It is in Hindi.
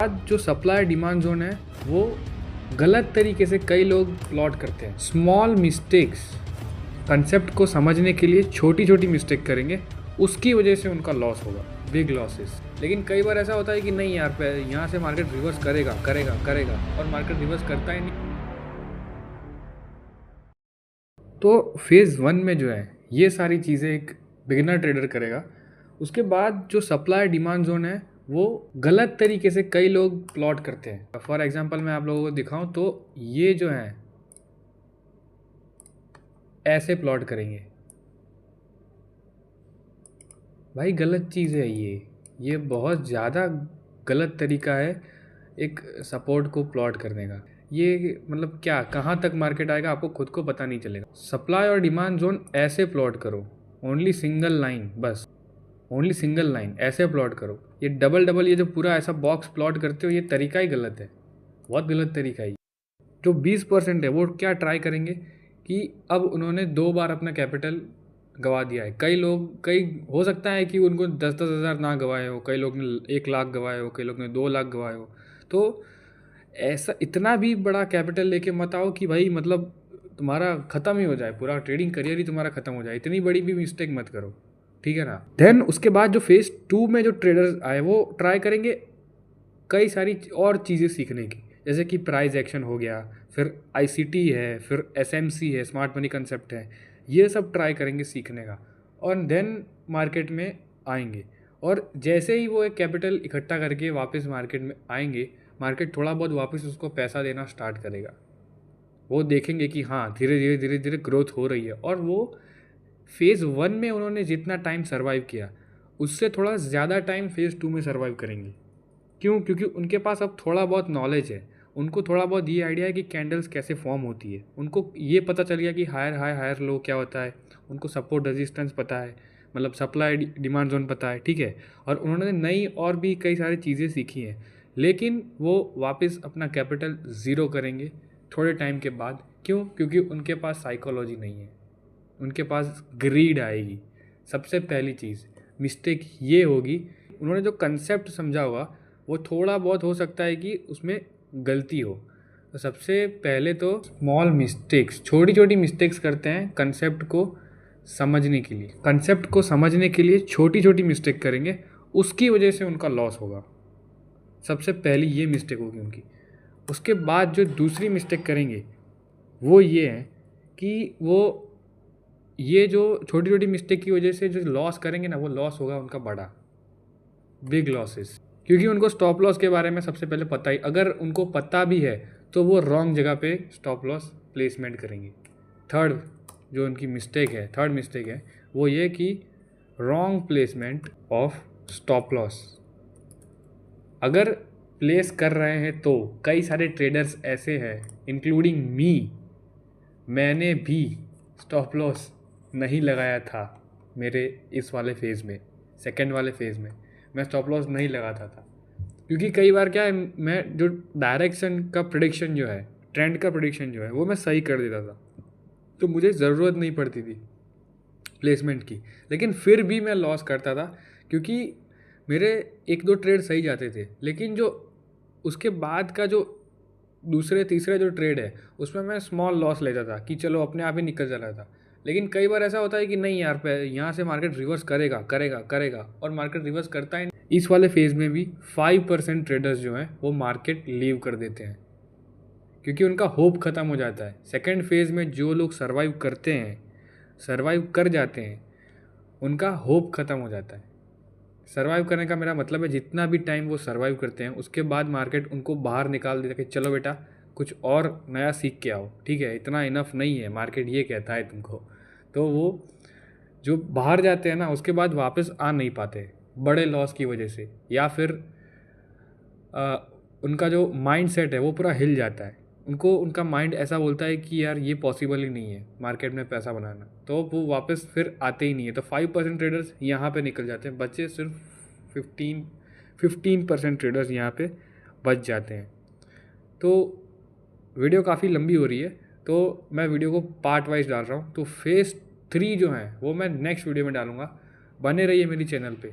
आज जो सप्लाई डिमांड जोन है वो गलत तरीके से कई लोग प्लॉट करते हैं। स्मॉल मिस्टेक्स, कंसेप्ट को समझने के लिए छोटी छोटी मिस्टेक करेंगे, उसकी वजह से उनका लॉस होगा, बिग लॉसेस। लेकिन कई बार ऐसा होता है कि नहीं यार, यहाँ से मार्केट रिवर्स करेगा करेगा करेगा और मार्केट रिवर्स करता ही नहीं। तो फेज़ 1 में जो है ये सारी चीज़ें एक बिगिनर ट्रेडर करेगा। उसके बाद जो सप्लाई डिमांड जोन है वो गलत तरीके से कई लोग प्लॉट करते हैं। फॉर एग्जांपल मैं आप लोगों को दिखाऊं तो ये जो है ऐसे प्लॉट करेंगे। भाई गलत चीज़ है ये बहुत ज़्यादा गलत तरीका है एक सपोर्ट को प्लॉट करने का। ये मतलब क्या, कहाँ तक मार्केट आएगा आपको खुद को पता नहीं चलेगा। सप्लाई और डिमांड जोन ऐसे प्लॉट करो, ओनली सिंगल लाइन, बस ओनली सिंगल लाइन ऐसे प्लॉट करो। ये डबल ये जो पूरा ऐसा बॉक्स प्लॉट करते हो, ये तरीका ही गलत है, बहुत गलत तरीका है। जो 20% है वो क्या ट्राई करेंगे कि अब उन्होंने 2 बार अपना कैपिटल गवा दिया है। कई हो सकता है कि उनको 10-10 हज़ार ना गवाए हो, कई लोग ने 1 लाख गवाए हो, कई लोग ने 2 लाख गवाए हो। तो ऐसा इतना भी बड़ा कैपिटल लेके मत आओ कि भाई मतलब तुम्हारा ख़त्म ही हो जाए, पूरा ट्रेडिंग करियर ही तुम्हारा ख़त्म हो जाए। इतनी बड़ी भी मिस्टेक मत करो, ठीक है ना। देन उसके बाद जो फेज़ 2 में जो ट्रेडर्स आए वो ट्राई करेंगे कई सारी और चीज़ें सीखने की, जैसे कि प्राइस एक्शन हो गया, फिर ICT है, फिर SMC है, स्मार्ट मनी कंसेप्ट है, ये सब ट्राई करेंगे सीखने का। और देन मार्केट में आएंगे, और जैसे ही वो एक कैपिटल इकट्ठा करके वापस मार्केट में आएंगे, मार्केट थोड़ा बहुत वापस उसको पैसा देना स्टार्ट करेगा। वो देखेंगे कि हाँ धीरे धीरे ग्रोथ हो रही है। और वो फेज़ 1 में उन्होंने जितना टाइम सर्वाइव किया उससे थोड़ा ज़्यादा टाइम फेज़ 2 में सर्वाइव करेंगे। क्यों? क्योंकि उनके पास अब थोड़ा बहुत नॉलेज है, उनको थोड़ा बहुत ये आइडिया है कि कैंडल्स कैसे फॉर्म होती है, उनको ये पता चल गया कि हायर हाई हायर लो क्या होता है, उनको सपोर्ट रेजिस्टेंस पता है, मतलब सप्लाई डिमांड जोन पता है, ठीक है। और उन्होंने नई और भी कई सारी चीज़ें सीखी हैं, लेकिन वो वापस अपना कैपिटल ज़ीरो करेंगे थोड़े टाइम के बाद। क्यों? क्योंकि उनके पास साइकोलॉजी नहीं है, उनके पास ग्रीड आएगी। सबसे पहली चीज़ मिस्टेक ये होगी, उन्होंने जो कंसेप्ट समझा होगा वो थोड़ा बहुत हो सकता है कि उसमें गलती हो। तो सबसे पहले तो स्मॉल मिस्टेक्स, छोटी छोटी मिस्टेक्स करते हैं कंसेप्ट को समझने के लिए। कंसेप्ट को समझने के लिए छोटी छोटी मिस्टेक करेंगे, उसकी वजह से उनका लॉस होगा। सबसे पहली ये मिस्टेक होगी उनकी। उसके बाद जो दूसरी मिस्टेक करेंगे वो ये है कि वो ये जो छोटी छोटी मिस्टेक की वजह से जो लॉस करेंगे ना, वो लॉस होगा उनका बड़ा, बिग लॉसेस। क्योंकि उनको स्टॉप लॉस के बारे में सबसे पहले पता ही, अगर उनको पता भी है तो वो रॉन्ग जगह पे स्टॉप लॉस प्लेसमेंट करेंगे। थर्ड जो उनकी मिस्टेक है, थर्ड मिस्टेक है वो ये कि wrong placement of stop loss. अगर प्लेस कर रहे हैं तो कई सारे ट्रेडर्स ऐसे हैं, इंक्लूडिंग मी, मैंने भी स्टॉप लॉस नहीं लगाया था। मेरे इस वाले फेज़ में, सेकंड वाले फेज़ में मैं स्टॉप लॉस नहीं लगाता था, क्योंकि कई बार क्या है, मैं जो डायरेक्शन का प्रेडिक्शन जो है, ट्रेंड का प्रेडिक्शन जो है, वो मैं सही कर देता था, तो मुझे ज़रूरत नहीं पड़ती थी प्लेसमेंट की। लेकिन फिर भी मैं लॉस करता था, क्योंकि मेरे 1-2 ट्रेड सही जाते थे, लेकिन जो उसके बाद का जो दूसरे तीसरे जो ट्रेड है उसमें मैं स्मॉल लॉस लेता था कि चलो अपने आप ही निकल जा रहा था। लेकिन कई बार ऐसा होता है कि नहीं यार, यहाँ से मार्केट रिवर्स करेगा करेगा करेगा और मार्केट रिवर्स करता ही नहीं। इस वाले फेज़ में भी 5% ट्रेडर्स जो हैं वो मार्केट लीव कर देते हैं, क्योंकि उनका होप ख़त्म हो जाता है। सेकेंड फेज़ में जो लोग सर्वाइव करते हैं, सर्वाइव कर जाते हैं, उनका होप ख़त्म हो जाता है। सर्वाइव करने का मेरा मतलब है जितना भी टाइम वो सर्वाइव करते हैं उसके बाद मार्केट उनको बाहर निकाल देता है कि चलो बेटा कुछ और नया सीख के आओ, ठीक है, इतना इनफ नहीं है, मार्केट ये कहता है तुमको। तो वो जो बाहर जाते हैं ना, उसके बाद वापस आ नहीं पाते बड़े लॉस की वजह से, या फिर उनका जो माइंड सेट है वो पूरा हिल जाता है। उनका माइंड ऐसा बोलता है कि यार ये पॉसिबल ही नहीं है मार्केट में पैसा बनाना, तो वो वापस फिर आते ही नहीं है। तो 5% ट्रेडर्स यहाँ पे निकल जाते हैं, बच्चे सिर्फ 15% ट्रेडर्स यहाँ पे बच जाते हैं। तो वीडियो काफ़ी लंबी हो रही है, तो मैं वीडियो को पार्ट वाइज डाल रहा हूँ। तो फेज़ 3 जो है वो मैं नेक्स्ट वीडियो में डालूँगा। बने रहिए मेरी चैनल पे।